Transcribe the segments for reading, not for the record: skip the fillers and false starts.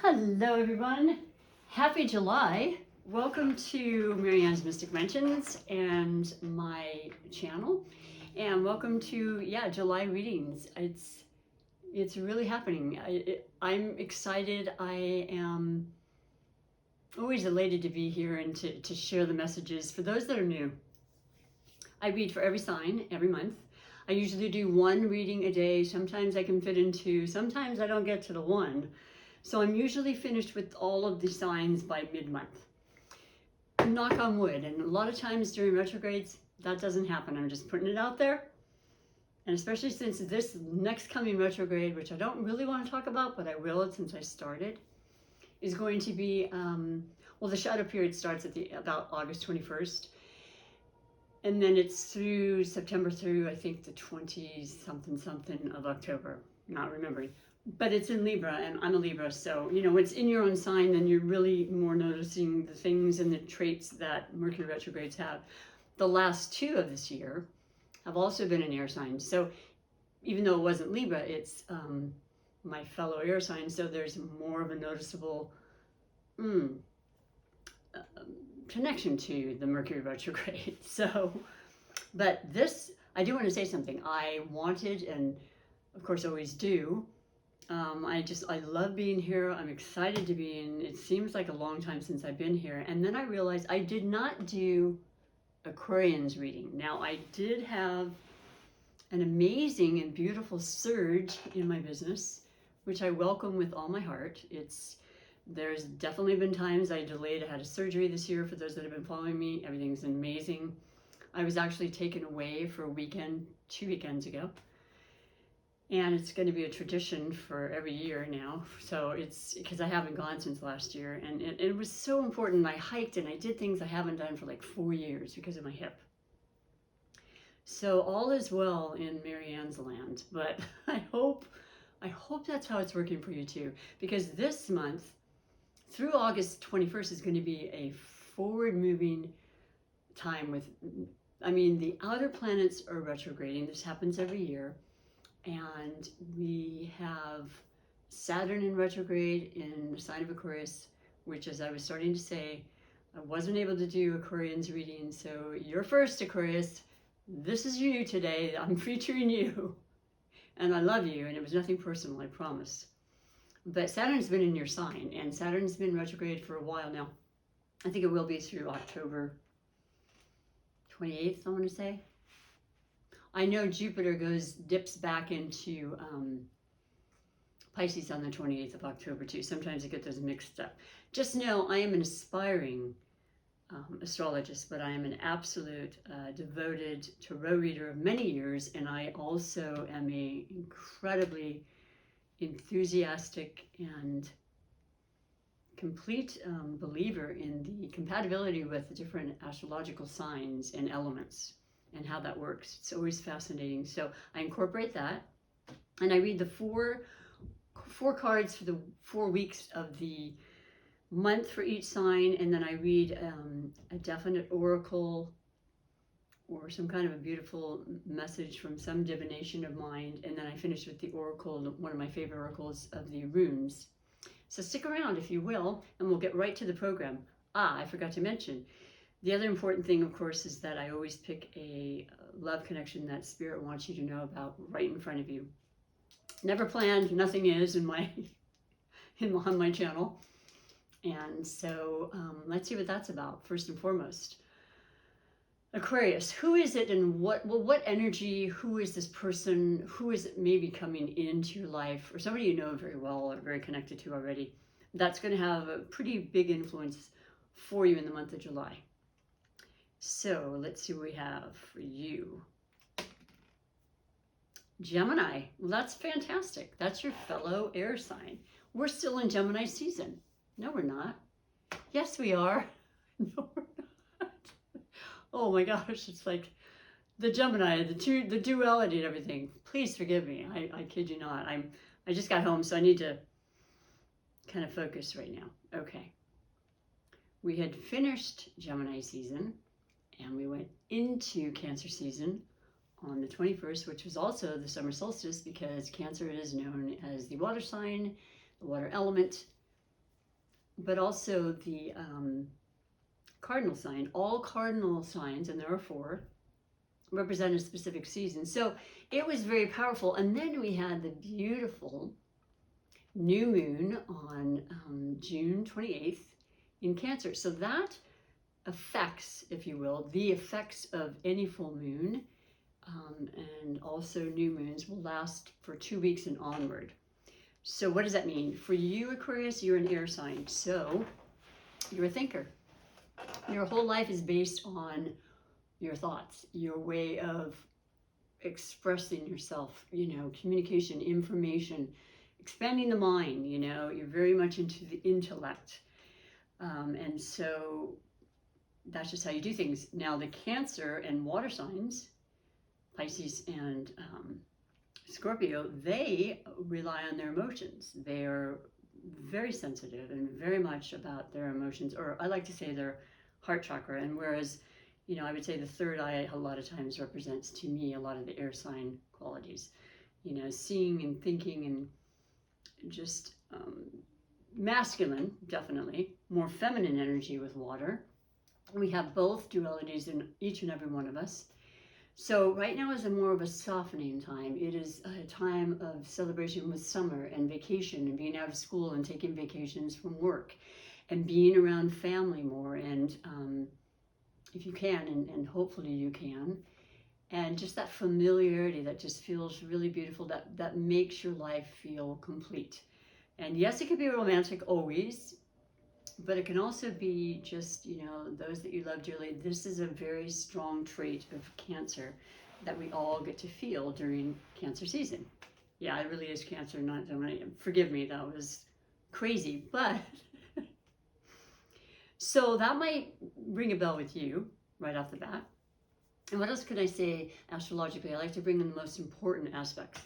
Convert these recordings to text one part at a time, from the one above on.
Hello everyone, happy July. Welcome to Marianne's Mystic Mentions and my channel, and welcome to July readings. It's really happening. I'm excited. I am always elated to be here and to share the messages. For those that are new, I read for every sign every month. I usually do one reading a day. Sometimes I can fit in two, sometimes I don't get to the one. So I'm usually finished with all of the signs by mid-month. Knock on wood. And a lot of times during retrogrades, that doesn't happen. I'm just putting it out there. And especially since this next coming retrograde, which I don't really want to talk about, but I will since I started, is going to be, the shadow period starts at about August 21st. And then it's through September through, I think, the 20-something of October. Not remembering. But it's in Libra, and I'm a Libra, so, when it's in your own sign, then you're really more noticing the things and the traits that Mercury retrogrades have. The last two of this year have also been in air signs. So even though it wasn't Libra, it's my fellow air sign, so there's more of a noticeable connection to the Mercury retrograde. So, but this, I do want to say something. I wanted, and of course always do, I love being here. I'm excited to be in. It seems like a long time since I've been here. And then I realized I did not do Aquarians reading. Now, I did have an amazing and beautiful surge in my business, which I welcome with all my heart. There's definitely been times I delayed. I had a surgery this year. For those that have been following me, everything's amazing. I was actually taken away for a weekend 2 weekends ago. And it's going to be a tradition for every year now. So it's because I haven't gone since last year. And it was so important. I hiked and I did things I haven't done for like 4 years because of my hip. So all is well in Marianne's land. But I hope that's how it's working for you too. Because this month, through August 21st, is going to be a forward-moving time with, the outer planets are retrograding. This happens every year. And we have Saturn in retrograde in the sign of Aquarius, which, as I was starting to say, I wasn't able to do Aquarians reading. So you're first, Aquarius. This is you today. I'm featuring you. And I love you. And it was nothing personal, I promise. But Saturn's been in your sign. And Saturn's been retrograde for a while now. I think it will be through October 28th, I want to say. I know Jupiter dips back into Pisces on the 28th of October too. Sometimes I get those mixed up. Just know I am an aspiring astrologist, but I am an absolute devoted tarot reader of many years, and I also am a incredibly enthusiastic and complete believer in the compatibility with the different astrological signs and elements and how that works. It's always fascinating. So I incorporate that, and I read the four cards for the 4 weeks of the month for each sign, and then I read a definite oracle or some kind of a beautiful message from some divination of mind, and then I finish with the oracle, one of my favorite oracles of the runes. So stick around if you will, and we'll get right to the program. I forgot to mention, the other important thing, of course, is that I always pick a love connection that Spirit wants you to know about right in front of you. Never planned, nothing is on my channel. And so let's see what that's about, first and foremost. Aquarius, who is it and what energy, who is this person, who is it maybe coming into your life, or somebody you know very well or very connected to already, that's going to have a pretty big influence for you in the month of July. So let's see what we have for you. Gemini. Well, that's fantastic. That's your fellow air sign. We're still in Gemini season. No, we're not. Yes, we are. No, we're not. Oh my gosh, it's like the Gemini, the duality and everything. Please forgive me. I kid you not. I just got home, so I need to kind of focus right now. Okay. We had finished Gemini season, and we went into Cancer season on the 21st, which was also the summer solstice, because Cancer is known as the water sign, the water element, but also the cardinal sign. All cardinal signs, and there are 4, represent a specific season. So it was very powerful. And then we had the beautiful new moon on June 28th in Cancer. So that affects, if you will, the effects of any full moon, and also new moons will last for 2 weeks and onward. So what does that mean? For you, Aquarius, you're an air sign. So you're a thinker. Your whole life is based on your thoughts, your way of expressing yourself, communication, information, expanding the mind, you're very much into the intellect. And so that's just how you do things. Now, the Cancer and water signs, Pisces and Scorpio, they rely on their emotions. They are very sensitive and very much about their emotions, or I like to say their heart chakra. And whereas, I would say the third eye a lot of times represents to me a lot of the air sign qualities, seeing and thinking and just masculine, definitely, more feminine energy with water. We have both dualities in each and every one of us. So right now is more of a softening time. It is a time of celebration with summer and vacation and being out of school and taking vacations from work and being around family more, and if you can, and hopefully you can, and just that familiarity that just feels really beautiful, that makes your life feel complete. And yes, it can be romantic always, but it can also be just, those that you love dearly. This is a very strong trait of Cancer that we all get to feel during Cancer season. Yeah, it really is Cancer, not, forgive me, that was crazy, but so that might ring a bell with you right off the bat. And what else could I say astrologically? I like to bring in the most important aspects.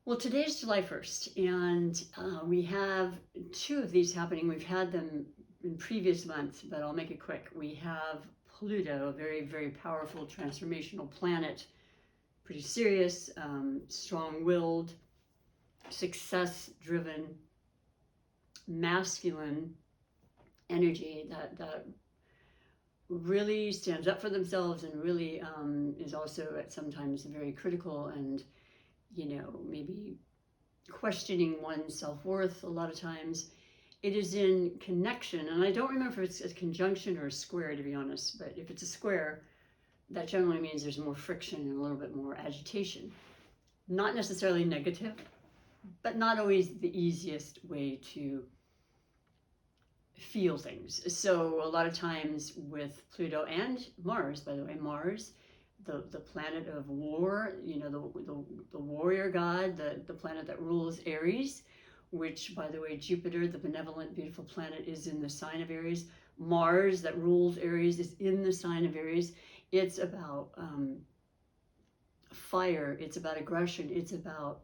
Well, today is July 1st, and we have 2 of these happening. We've had them in previous months, but I'll make it quick. We have Pluto, a very, very powerful transformational planet, pretty serious, strong-willed, success-driven, masculine energy that really stands up for themselves and really is also at sometimes very critical and, maybe questioning one's self-worth a lot of times. It is in connection, and I don't remember if it's a conjunction or a square, to be honest, but if it's a square, that generally means there's more friction and a little bit more agitation. Not necessarily negative, but not always the easiest way to feel things. So a lot of times with Pluto and Mars, by the way, Mars, the planet of war, the warrior god, the planet that rules Aries, which, by the way, Jupiter, the benevolent, beautiful planet, is in the sign of Aries. Mars, that rules Aries, is in the sign of Aries. It's about fire. It's about aggression. It's about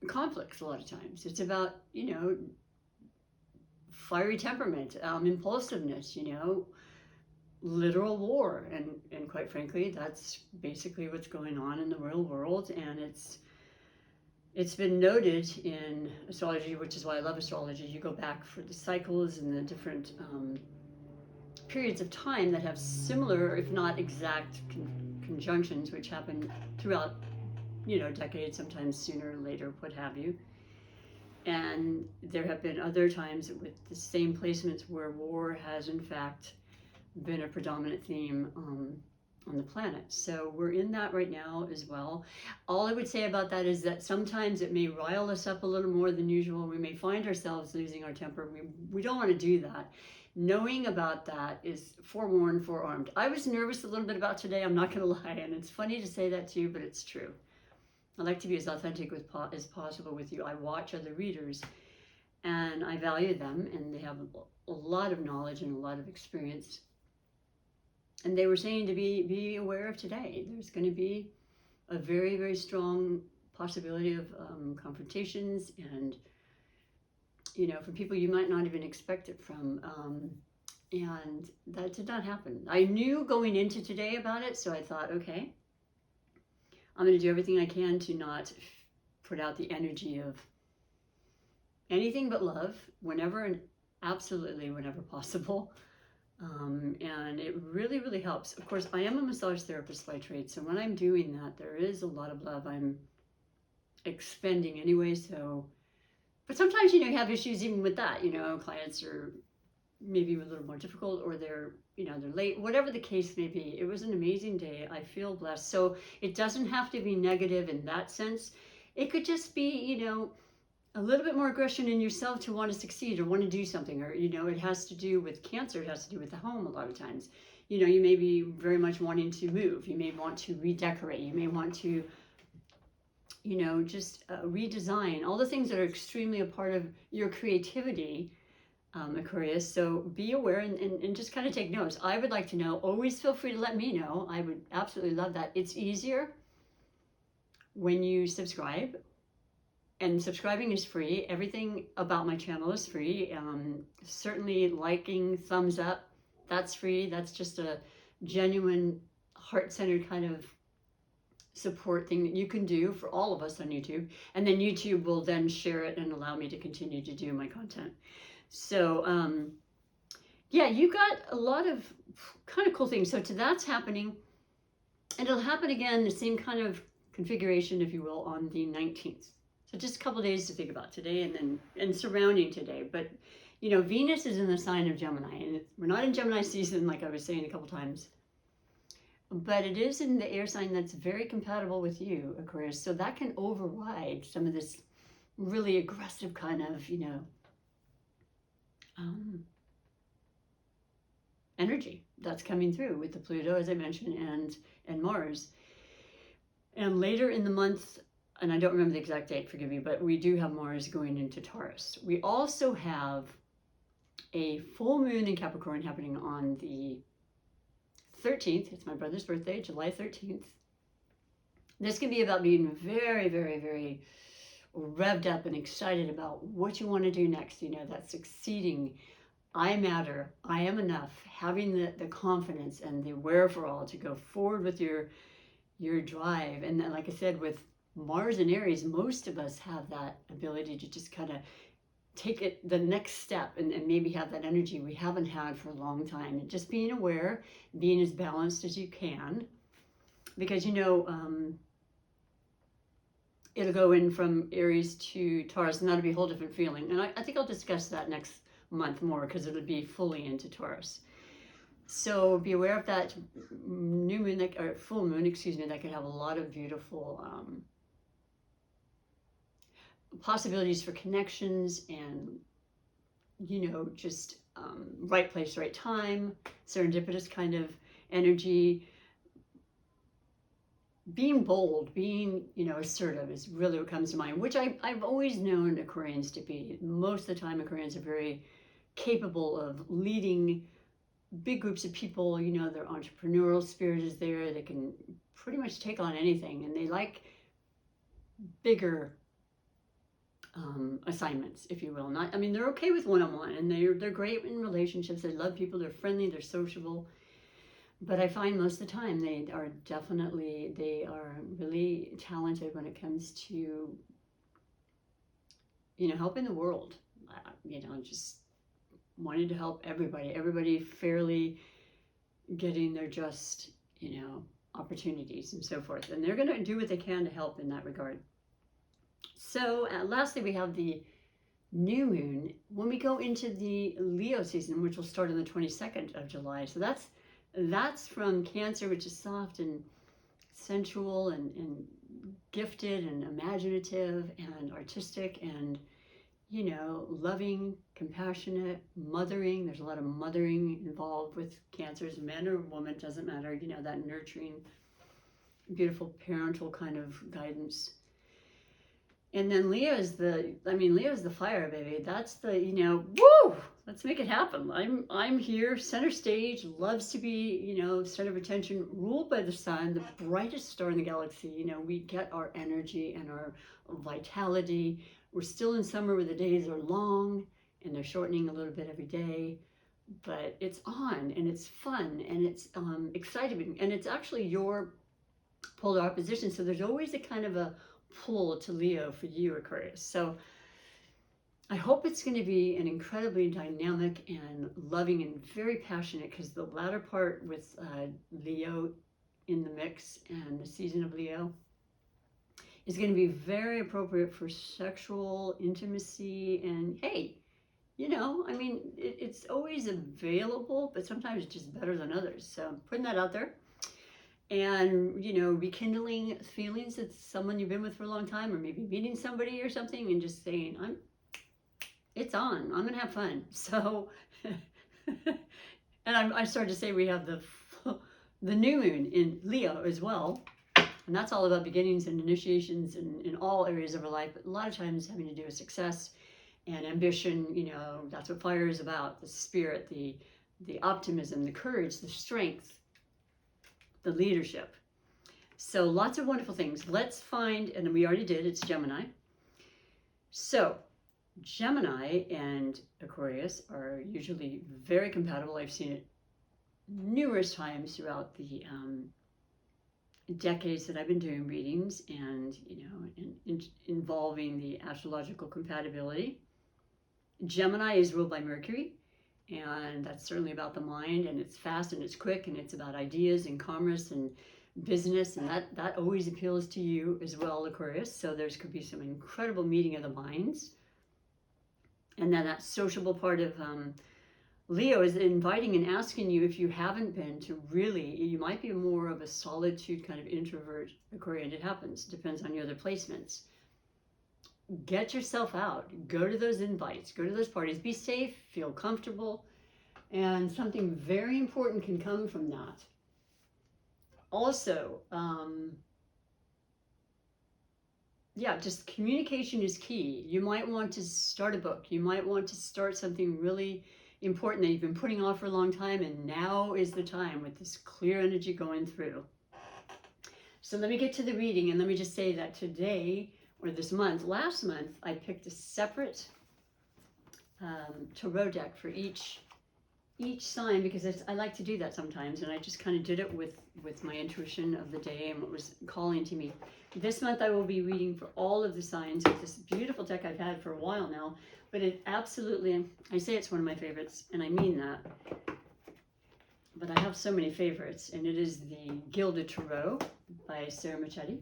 conflicts a lot of times. It's about, fiery temperament, impulsiveness, literal war, and quite frankly, that's basically what's going on in the real world. And it's been noted in astrology, which is why I love astrology. You go back for the cycles and the different periods of time that have similar, if not exact, conjunctions, which happen throughout, decades, sometimes sooner or later, what have you. And there have been other times with the same placements where war has, in fact, been a predominant theme on the planet. So we're in that right now as well. All I would say about that is that sometimes it may rile us up a little more than usual. We may find ourselves losing our temper. We don't want to do that. Knowing about that is forewarned, forearmed. I was nervous a little bit about today, I'm not going to lie, and it's funny to say that to you, but it's true. I like to be as authentic as possible with you. I watch other readers, and I value them, and they have a lot of knowledge and a lot of experience. And they were saying to be aware of today. There's going to be a very, very strong possibility of confrontations, and from people you might not even expect it from. And that did not happen. I knew going into today about it, so I thought, okay, I'm going to do everything I can to not put out the energy of anything but love whenever and absolutely whenever possible. And it really, really helps. Of course, I am a massage therapist by trade, so when I'm doing that, there is a lot of love I'm expending anyway. So, but sometimes, you know, you have issues even with that. You know, clients are maybe a little more difficult, or they're, you know, they're late, whatever the case may be. It was an amazing day. I feel blessed. So it doesn't have to be negative in that sense. It could just be, you know, a little bit more aggression in yourself to want to succeed or want to do something, or, you know, it has to do with Cancer. It has to do with the home a lot of times. You know, you may be very much wanting to move. You may want to redecorate. You may want to, you know, just redesign all the things that are extremely a part of your creativity, Aquarius. So be aware and just kind of take notes. I would like to know. Always feel free to let me know. I would absolutely love that. It's easier when you subscribe. And subscribing is free. Everything about my channel is free. Certainly liking, thumbs up, that's free. That's just a genuine, heart-centered kind of support thing that you can do for all of us on YouTube. And then YouTube will then share it and allow me to continue to do my content. So, yeah, you got a lot of kind of cool things. So that's happening. And it'll happen again, the same kind of configuration, if you will, on the 19th. So just a couple of days to think about today and surrounding today. But, you know, Venus is in the sign of Gemini, and we're not in Gemini season, like I was saying a couple times. But it is in the air sign that's very compatible with you, Aquarius. So that can override some of this really aggressive kind of, you know, energy that's coming through with the Pluto, as I mentioned, and Mars. And later in the month, and I don't remember the exact date, forgive me, but we do have Mars going into Taurus. We also have a full moon in Capricorn happening on the 13th. It's my brother's birthday, July 13th. This can be about being very, very, very revved up and excited about what you want to do next. You know, that succeeding, I matter, I am enough, having the confidence and the wherewithal to go forward with your drive. And then, like I said, with Mars and Aries, most of us have that ability to just kind of take it the next step and maybe have that energy we haven't had for a long time. And just being aware, being as balanced as you can, because, you know, it'll go in from Aries to Taurus, and that'll be a whole different feeling. And I think I'll discuss that next month more, because it'll be fully into Taurus. So be aware of that new moon, or full moon, excuse me, that could have a lot of beautiful possibilities for connections and, you know, just right place, right time, serendipitous kind of energy. Being bold, being, you know, assertive is really what comes to mind, which I've always known Aquarians to be. Most of the time, Aquarians are very capable of leading big groups of people. You know, their entrepreneurial spirit is there. They can pretty much take on anything, and they like bigger assignments, if you will. Not, I mean, they're okay with one-on-one, and they're great in relationships. They love people. They're friendly. They're sociable. But I find most of the time they are really talented when it comes to, you know, helping the world. You know, just wanting to help everybody fairly getting their just, you know, opportunities and so forth. And they're going to do what they can to help in that regard. So lastly, we have the new moon when we go into the Leo season, which will start on the 22nd of July. So that's from Cancer, which is soft and sensual and gifted and imaginative and artistic and, you know, loving, compassionate, mothering. There's a lot of mothering involved with Cancers, man or woman, doesn't matter, you know, that nurturing, beautiful parental kind of guidance. And then Leo is the fire, baby. That's the, you know, woo! Let's make it happen. I'm here, center stage, loves to be, you know, center of attention, ruled by the sun, the brightest star in the galaxy. You know, we get our energy and our vitality. We're still in summer where the days are long and they're shortening a little bit every day, but it's on and it's fun and it's exciting, and it's actually your polar opposition. So there's always a kind of a pull to Leo for you, Aquarius. So I hope it's going to be an incredibly dynamic and loving and very passionate, because the latter part with Leo in the mix and the season of Leo is going to be very appropriate for sexual intimacy. And hey, you know, I mean, it's always available, but sometimes it's just better than others. So I'm putting that out there. And, you know, rekindling feelings that someone you've been with for a long time, or maybe meeting somebody or something and just saying, it's on, I'm gonna have fun. So, and I started to say we have the new moon in Leo as well. And that's all about beginnings and initiations in all areas of our life, but a lot of times having to do with success and ambition. You know, that's what fire is about: the spirit, the optimism, the courage, the strength, the leadership. So lots of wonderful things. Let's find, and we already did, it's Gemini. So Gemini and Aquarius are usually very compatible. I've seen it numerous times throughout the decades that I've been doing readings, and, you know, involving the astrological compatibility. Gemini is ruled by Mercury, and that's certainly about the mind, and it's fast and it's quick, and it's about ideas and commerce and business, and that always appeals to you as well, Aquarius. So there's could be some incredible meeting of the minds. And then that sociable part of Leo is inviting and asking you, if you haven't been, to really, you might be more of a solitude kind of introvert, Aquarian. It happens, depends on your other placements. Get yourself out, go to those invites, go to those parties, be safe, feel comfortable, and something very important can come from that. Also, yeah, just communication is key. You might want to start a book. You might want to start something really important that you've been putting off for a long time, and now is the time with this clear energy going through. So let me get to the reading, and let me just say that today, or this month, last month, I picked a separate tarot deck for each sign, because I like to do that sometimes, and I just kind of did it with my intuition of the day and what was calling to me. This month I will be reading for all of the signs with this beautiful deck I've had for a while now, but it absolutely, I say it's one of my favorites, and I mean that, but I have so many favorites, and it is the Gilded Tarot by Sarah Michetti.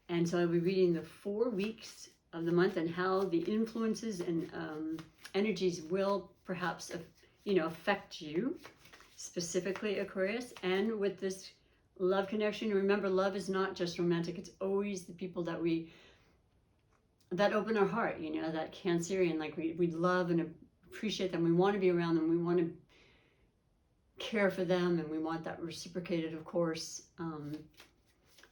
And so I'll be reading the 4 weeks of the month and how the influences and energies will perhaps, you know, affect you specifically, Aquarius. And with this love connection, remember, love is not just romantic. It's always the people that open our heart, you know, that Cancerian, like we love and appreciate them. We want to be around them. We want to care for them, and we want that reciprocated, of course.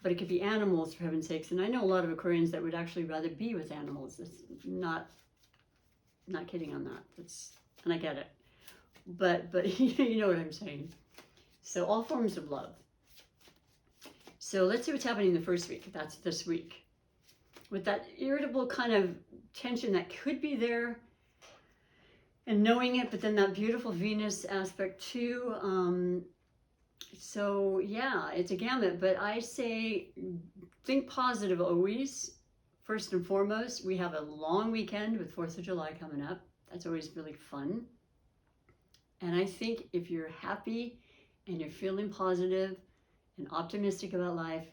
But it could be animals, for heaven's sakes. And I know a lot of Aquarians that would actually rather be with animals. That's not kidding on that. And I get it. But you know what I'm saying. So all forms of love. So let's see what's happening the first week. That's this week. With that irritable kind of tension that could be there, and knowing it, but then that beautiful Venus aspect too. So yeah, it's a gamut, but I say think positive always. First and foremost, we have a long weekend with 4th of July coming up. That's always really fun. And I think if you're happy and you're feeling positive and optimistic about life,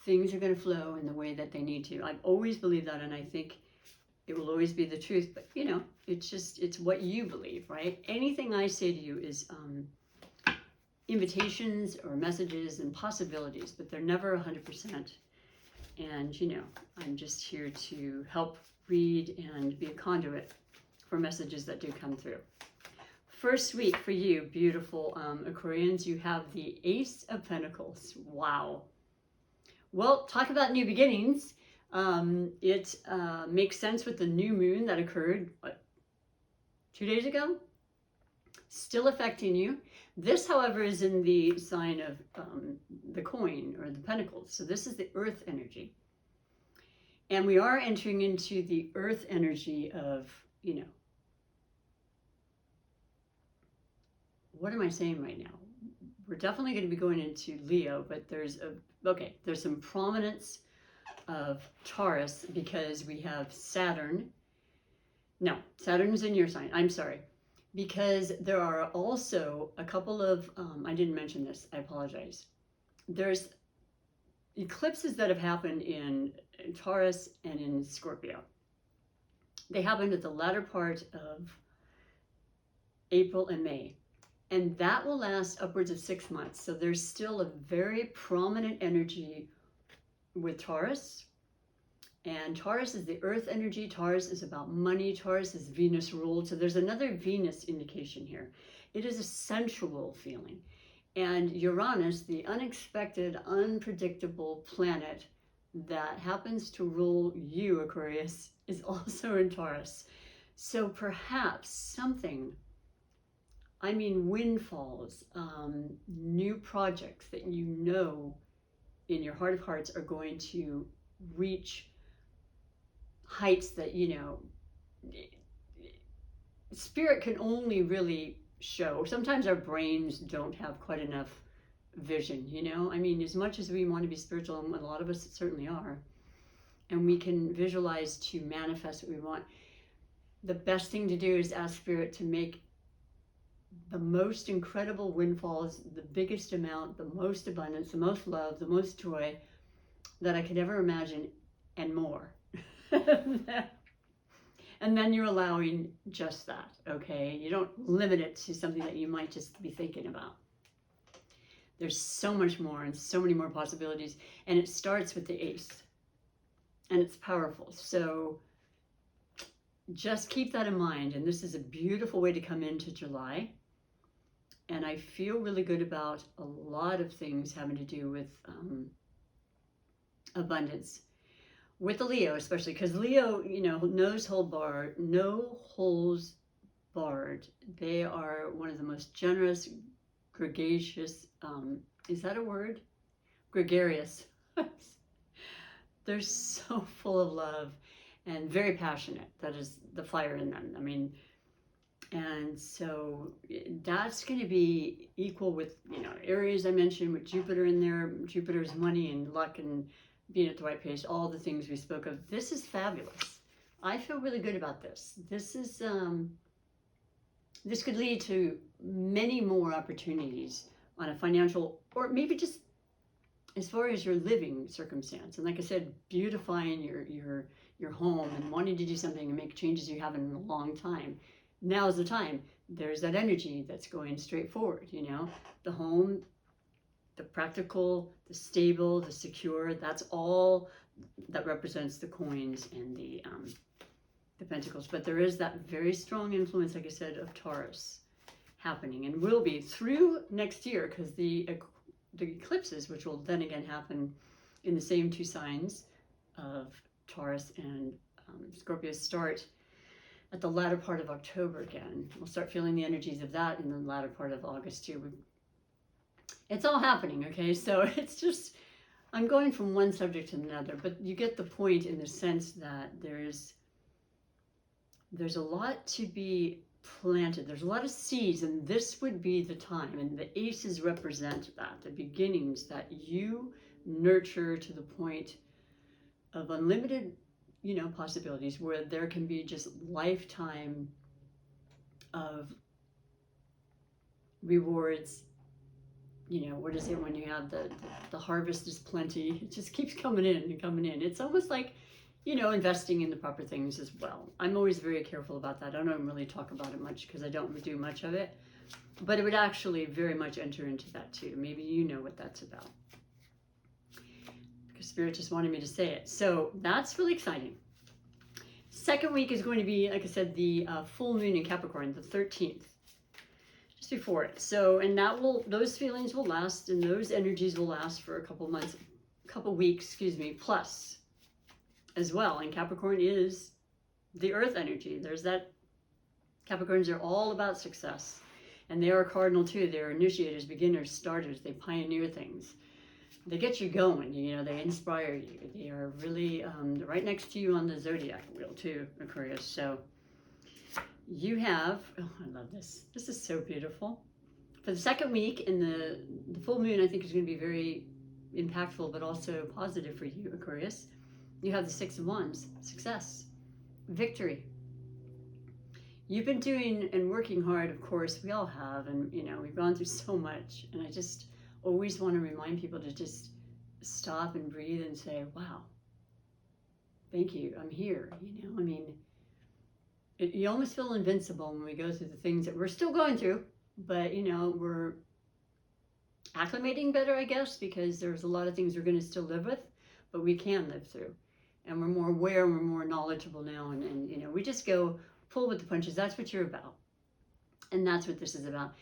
things are going to flow in the way that they need to. I've always believed that, and I think it will always be the truth. But, you know, it's what you believe, right? Anything I say to you is invitations or messages and possibilities, but they're never 100%. And, you know, I'm just here to help read and be a conduit for messages that do come through. First week for you, beautiful Aquarians, you have the Ace of Pentacles. Wow. Well, talk about new beginnings. It makes sense with the new moon that occurred, what, 2 days ago? Still affecting you. This, however, is in the sign of the coin, or the pentacles. So this is the earth energy. And we are entering into the earth energy of, you know, what am I saying right now? We're definitely going to be going into Leo, but there's some prominence of Taurus, because we have Saturn No, Saturn's in your sign. I'm sorry. Because there are also a couple of, I didn't mention this, I apologize. There's eclipses that have happened in Taurus and in Scorpio. They happened at the latter part of April and May. And that will last upwards of 6 months. So there's still a very prominent energy with Taurus. And Taurus is the earth energy. Taurus is about money. Taurus is Venus ruled. So there's another Venus indication here. It is a sensual feeling. And Uranus, the unexpected, unpredictable planet that happens to rule you, Aquarius, is also in Taurus. So perhaps something, I mean windfalls, new projects that you know in your heart of hearts are going to reach heights that, you know, spirit can only really show. Sometimes our brains don't have quite enough vision, you know. I mean, as much as we want to be spiritual, and a lot of us certainly are, and we can visualize to manifest what we want, the best thing to do is ask spirit to make the most incredible windfalls, the biggest amount, the most abundance, the most love, the most joy that I could ever imagine, and more. And then you're allowing just that, okay? You don't limit it to something that you might just be thinking about. There's so much more and so many more possibilities. And it starts with the ace. And it's powerful. So just keep that in mind. And this is a beautiful way to come into July. And I feel really good about a lot of things having to do with abundance. With the Leo especially, because Leo, you know, no holes barred. They are one of the most generous, gregarious, is that a word? Gregarious. They're so full of love and very passionate. That is the fire in them. I mean, and so that's going to be equal with, you know, Aries I mentioned with Jupiter in there. Jupiter's money and luck and being at the right pace, all the things we spoke of. This is fabulous. I feel really good about this. This is, this could lead to many more opportunities on a financial, or maybe just as far as your living circumstance. And like I said, beautifying your home and wanting to do something and make changes you haven't in a long time. Now's the time. There's that energy that's going straight forward, you know, the home, the practical, the stable, the secure, that's all that represents the coins and the pentacles. But there is that very strong influence, like I said, of Taurus happening and will be through next year, because the eclipses, which will then again happen in the same two signs of Taurus and Scorpio, start at the latter part of October again. We'll start feeling the energies of that in the latter part of August too. It's all happening, okay? So it's just, I'm going from one subject to another, but you get the point in the sense that there's a lot to be planted. There's a lot of seeds, and this would be the time. And the aces represent that, the beginnings that you nurture to the point of unlimited, you know, possibilities, where there can be just lifetime of rewards. You know, what is it when you have the harvest is plenty? It just keeps coming in and coming in. It's almost like, you know, investing in the proper things as well. I'm always very careful about that. I don't really talk about it much because I don't do much of it. But it would actually very much enter into that too. Maybe you know what that's about, because Spirit just wanted me to say it. So that's really exciting. Second week is going to be, like I said, the full moon in Capricorn, the 13th. Just before it. So, and that will, those feelings will last, and those energies will last for a couple months, couple weeks, excuse me, plus as well. And Capricorn is the earth energy. There's that, Capricorns are all about success. And they are cardinal too. They're initiators, beginners, starters. They pioneer things. They get you going, you know, they inspire you. They are really right next to you on the zodiac wheel too, Aquarius. So you have, oh, I love this. This is so beautiful. For the second week in the full moon, I think is going to be very impactful, but also positive for you, Aquarius. You have the Six of Wands, success, victory. you've been doing and working hard, of course, we all have, and we've gone through so much, and I just always want to remind people to just stop and breathe and say, wow, thank you, I'm here. I mean, you almost feel invincible when we go through the things that we're still going through, but we're acclimating better, I guess, because there's a lot of things we're going to still live with, but we can live through, and we're more aware and we're more knowledgeable now, and we just go pull with the punches. That's what you're about, and that's what this is about.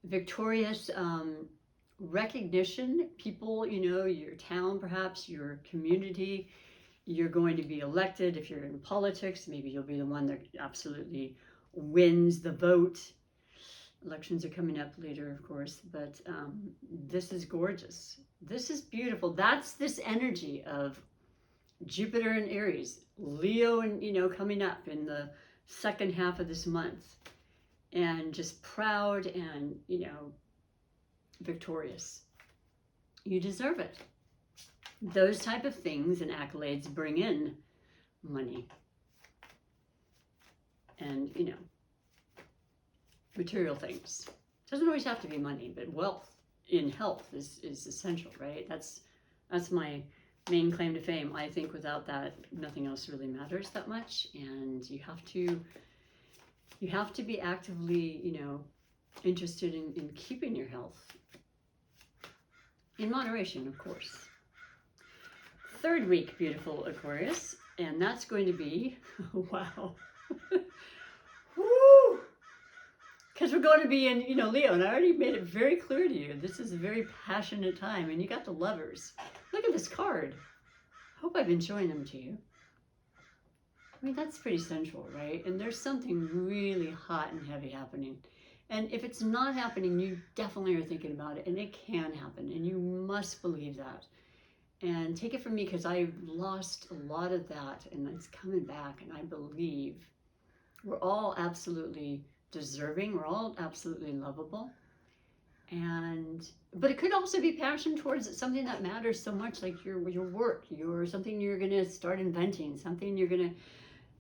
Victorious recognition, people, your town, perhaps your community. You're going to be elected. If you're in politics, maybe you'll be the one that absolutely wins the vote. Elections are coming up later, of course, but this is gorgeous. This is beautiful. That's this energy of Jupiter in Aries, Leo, and coming up in the second half of this month, and just proud and victorious. You deserve it. Those type of things and accolades bring in money and material things. Doesn't always have to be money, but wealth in health is essential, right? That's my main claim to fame. I think without that, nothing else really matters that much, and you have to be actively interested in keeping your health in moderation, of course. Third week, beautiful Aquarius, and that's going to be wow. Woo! Because we're going to be in Leo, and I already made it very clear to you, this is a very passionate time, and you got the Lovers. Look at this card. I hope I've been showing them to you. I mean, that's pretty central, right? And there's something really hot and heavy happening. And if it's not happening, you definitely are thinking about it, and it can happen, and you must believe that. And take it from me, because I lost a lot of that, and it's coming back, and I believe we're all absolutely deserving, we're all absolutely lovable. But it could also be passion towards something that matters so much, like your work, something you're going to start inventing, something you're going to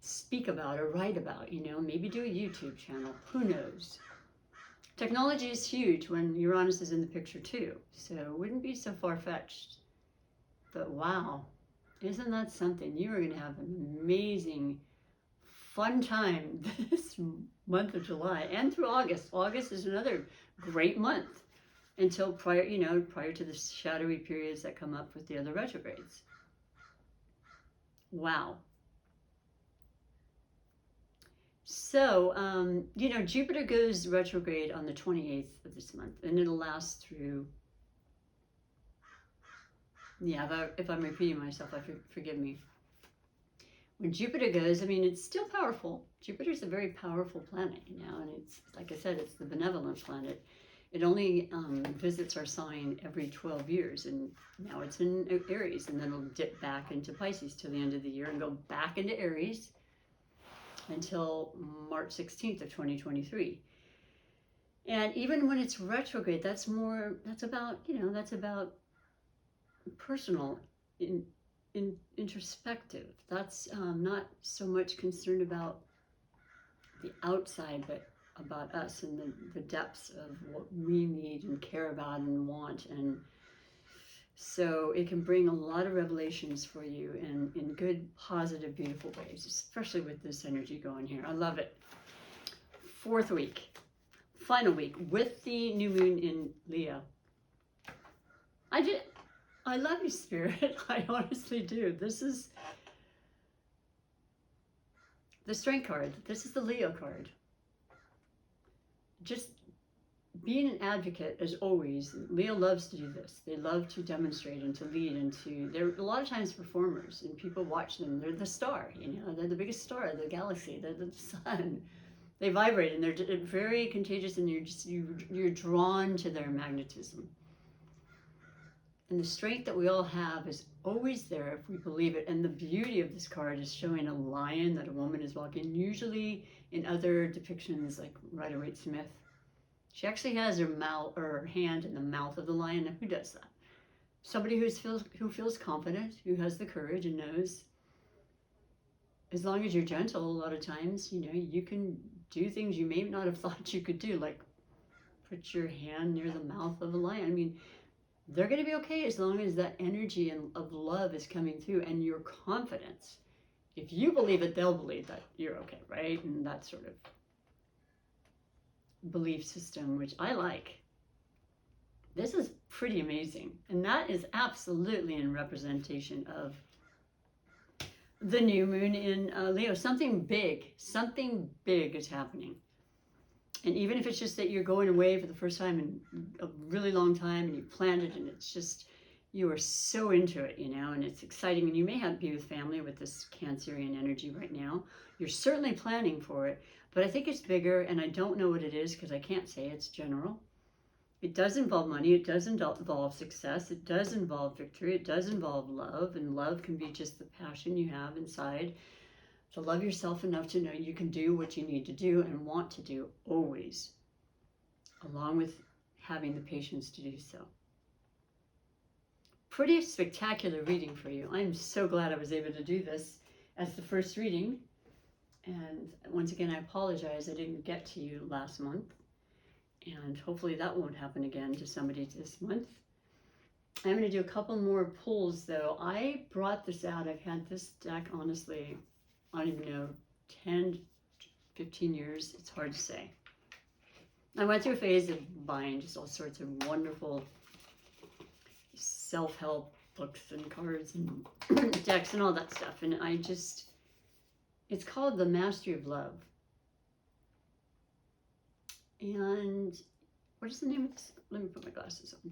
speak about or write about, maybe do a YouTube channel, who knows. Technology is huge when Uranus is in the picture too, so it wouldn't be so far-fetched. But wow, isn't that something? You are going to have an amazing, fun time this month of July and through August. August is another great month until prior to the shadowy periods that come up with the other retrogrades. Wow. So, Jupiter goes retrograde on the 28th of this month, and it'll last through, if I'm repeating myself, forgive me. When Jupiter goes, I mean, it's still powerful. Jupiter's a very powerful planet, and it's, like I said, it's the benevolent planet. It only visits our sign every 12 years, and now it's in Aries, and then it'll dip back into Pisces till the end of the year and go back into Aries until March 16th of 2023. And even when it's retrograde, that's about personal, introspective. That's not so much concerned about the outside, but about us and the depths of what we need and care about and want. And so it can bring a lot of revelations for you in good, positive, beautiful ways, especially with this energy going here. I love it. Fourth week, final week, with the new moon in Leo. I love you, Spirit. I honestly do. This is the Strength card. This is the Leo card. Just being an advocate, as always. Leo loves to do this. They love to demonstrate and to lead and they're a lot of times performers, and people watch them. They're the star, they're the biggest star of the galaxy. They're the sun. They vibrate, and they're very contagious, and you're drawn to their magnetism. And the strength that we all have is always there if we believe it. And the beauty of this card is showing a lion that a woman is walking. Usually in other depictions, like Rider-Waite-Smith, she actually has her hand in the mouth of the lion. Now, who does that? Somebody who feels confident, who has the courage and knows, as long as you're gentle, a lot of times, you can do things you may not have thought you could do, like put your hand near the mouth of a lion. I mean, they're going to be okay as long as that energy of love is coming through and your confidence. If you believe it, they'll believe that you're okay, right? And that sort of belief system, which I like. This is pretty amazing. And that is absolutely in representation of the new moon in Leo. Something big is happening. And even if it's just that you're going away for the first time in a really long time and you planned it and it's just, you are so into it, you know, and it's exciting. And you may have to be with family with this Cancerian energy right now. You're certainly planning for it, but I think it's bigger, and I don't know what it is because I can't say. It's general. It does involve money. It does involve success. It does involve victory. It does involve love, and love can be just the passion you have inside to love yourself enough to know you can do what you need to do and want to do always, along with having the patience to do so. Pretty spectacular reading for you. I'm so glad I was able to do this as the first reading. And once again, I apologize I didn't get to you last month. And hopefully that won't happen again to somebody this month. I'm going to do a couple more pulls, though. I brought this out. I've had this deck, honestly, I don't even know, 10, 15 years. It's hard to say. I went through a phase of buying just all sorts of wonderful self-help books and cards and decks and all that stuff. And I just, it's called The Mastery of Love. And what is the name of this? Let me put my glasses on.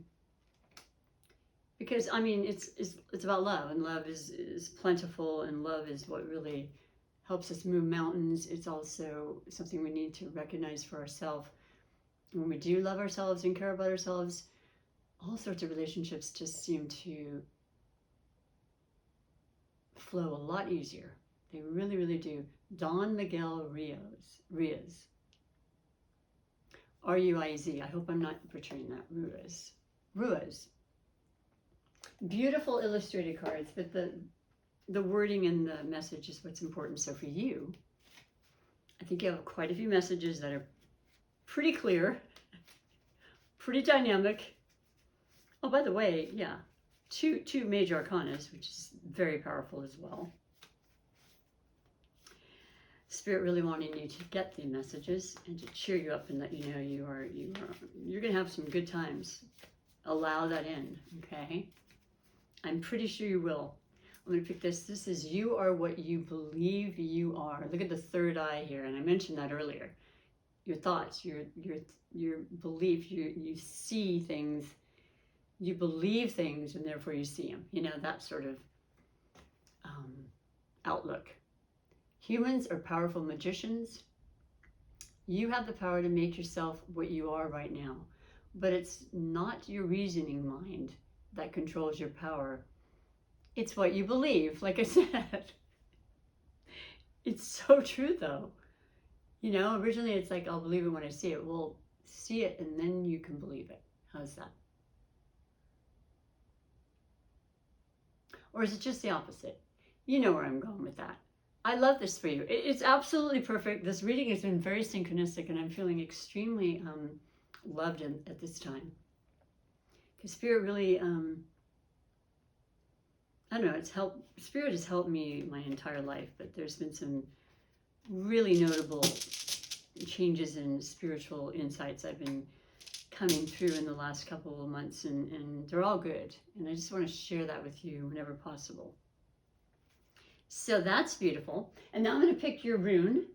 Because, I mean, it's about love, and love is plentiful, and love is what really helps us move mountains. It's also something we need to recognize for ourselves. When we do love ourselves and care about ourselves, all sorts of relationships just seem to flow a lot easier. They really, really do. Don Miguel Ruiz. R-U-I-Z. I hope I'm not butchering that. Ruiz. Beautiful illustrated cards, but the wording and the message is what's important. So for you, I think you have quite a few messages that are pretty clear, pretty dynamic. Oh, by the way, yeah, two major arcanas, which is very powerful as well. Spirit really wanting you to get the messages and to cheer you up and let you know you're going to have some good times. Allow that in, okay? I'm pretty sure you will. I'm going to pick this. This is you are what you believe you are. Look at the third eye here, and I mentioned that earlier. Your thoughts, your belief, you see things, you believe things, and therefore you see them. You know, that sort of outlook. Humans are powerful magicians. You have the power to make yourself what you are right now, but it's not your reasoning mind that controls your power. It's what you believe, like I said. It's so true, though. You know, originally it's like, I'll believe it when I see it. Well, see it and then you can believe it. How's that? Or is it just the opposite? You know where I'm going with that. I love this for you. It's absolutely perfect. This reading has been very synchronistic, and I'm feeling extremely loved at this time. Because Spirit really, I don't know, Spirit has helped me my entire life, but there's been some really notable changes in spiritual insights I've been coming through in the last couple of months, and they're all good. And I just want to share that with you whenever possible. So that's beautiful. And now I'm going to pick your rune.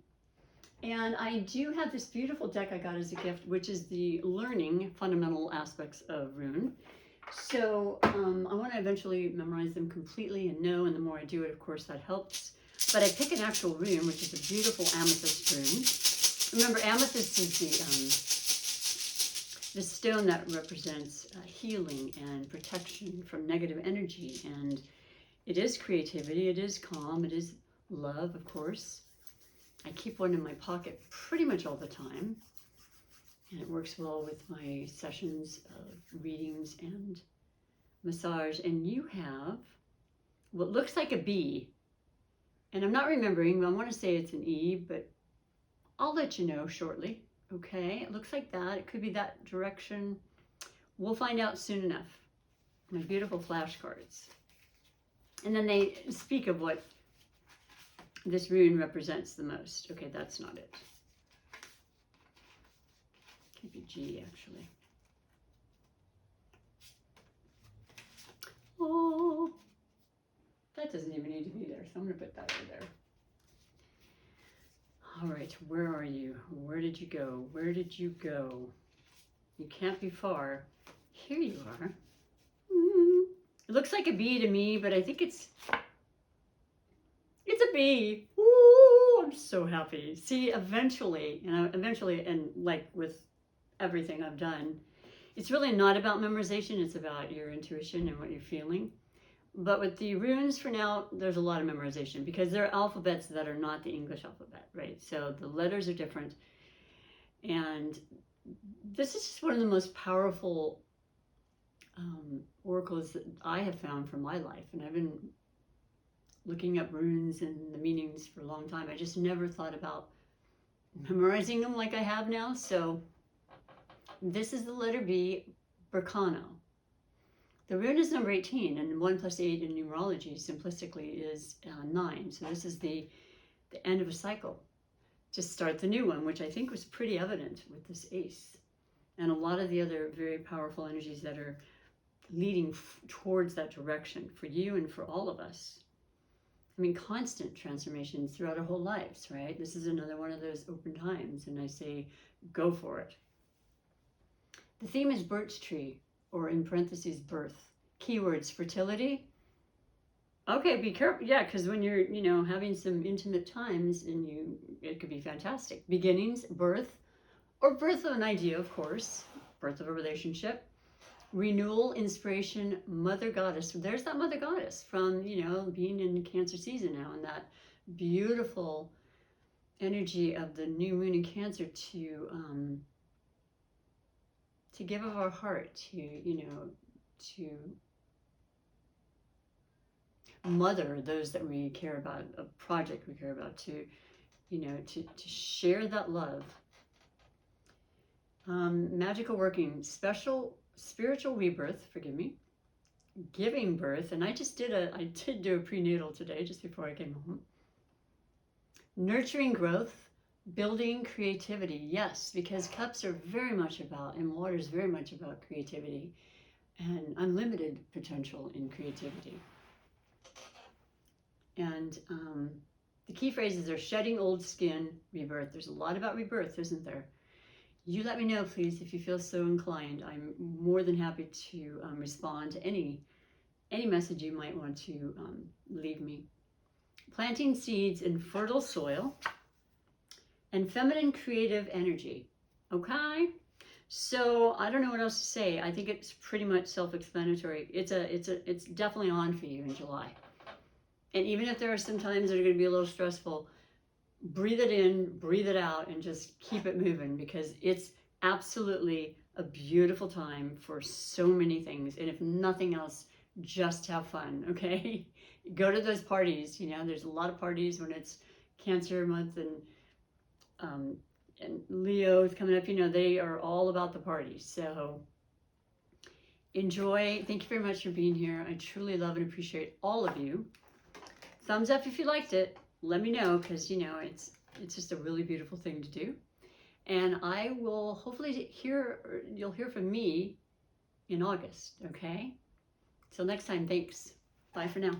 And I do have this beautiful deck I got as a gift, which is the learning fundamental aspects of rune. So I want to eventually memorize them completely and know, and the more I do it, of course, that helps. But I pick an actual rune, which is a beautiful amethyst rune. Remember, amethyst is the stone that represents healing and protection from negative energy. And it is creativity, it is calm, it is love, of course. I keep one in my pocket pretty much all the time. And it works well with my sessions of readings and massage. And you have what looks like a B. And I'm not remembering, I want to say it's an E, but I'll let you know shortly. Okay, it looks like that. It could be that direction. We'll find out soon enough. My beautiful flashcards. And then they speak of what this rune represents the most. Okay, that's not it. Could be G, actually. Oh, that doesn't even need to be there, so I'm going to put that over there. All right, where are you? Where did you go? Where did you go? You can't be far. Here you are. It looks like a bee to me, but I think it's a bee. Ooh, I'm so happy. See, eventually, and like with everything I've done, it's really not about memorization. It's about your intuition and what you're feeling. But with the runes for now, there's a lot of memorization because they're alphabets that are not the English alphabet, right? So the letters are different. And this is just one of the most powerful oracles that I have found for my life. And I've been looking up runes and the meanings for a long time. I just never thought about memorizing them like I have now. So this is the letter B, Berkano. The rune is number 18, and 1 plus 8 in numerology simplistically is 9. So this is the end of a cycle to start the new one, which I think was pretty evident with this ace. And a lot of the other very powerful energies that are leading towards that direction for you and for all of us. I mean, constant transformations throughout our whole lives, right? This is another one of those open times, and I say, go for it. The theme is birch tree, or in parentheses, birth. Keywords, fertility. Okay, be careful. Yeah, because when you're, having some intimate times, and it could be fantastic. Beginnings, birth, or birth of an idea, of course. Birth of a relationship. Renewal, inspiration, mother goddess. There's that mother goddess from, being in Cancer season now, and that beautiful energy of the new moon in Cancer to give of our heart, to mother those that we care about, a project we care about, to share that love. Magical working, special spiritual rebirth, forgive me, giving birth, and I did do a prenatal today just before I came home. Nurturing growth, building creativity, yes, because cups are very much about, and water is very much about creativity and unlimited potential in creativity. And the key phrases are shedding old skin, rebirth. There's a lot about rebirth, isn't there? You let me know, please, if you feel so inclined. I'm more than happy to respond to any message you might want to leave me. Planting seeds in fertile soil and feminine creative energy. Okay? So I don't know what else to say. I think it's pretty much self-explanatory. It's definitely on for you in July. And even if there are some times that are going to be a little stressful, breathe it in, breathe it out, and just keep it moving, because it's absolutely a beautiful time for so many things. And if nothing else, just have fun, okay? Go to those parties. There's a lot of parties when it's Cancer month, and Leo is coming up. They are all about the party. So enjoy. Thank you very much for being here. I truly love and appreciate all of you. Thumbs up if you liked it. Let me know, because it's just a really beautiful thing to do. And I will hopefully you'll hear from me in August, okay? Till next time, thanks. Bye for now.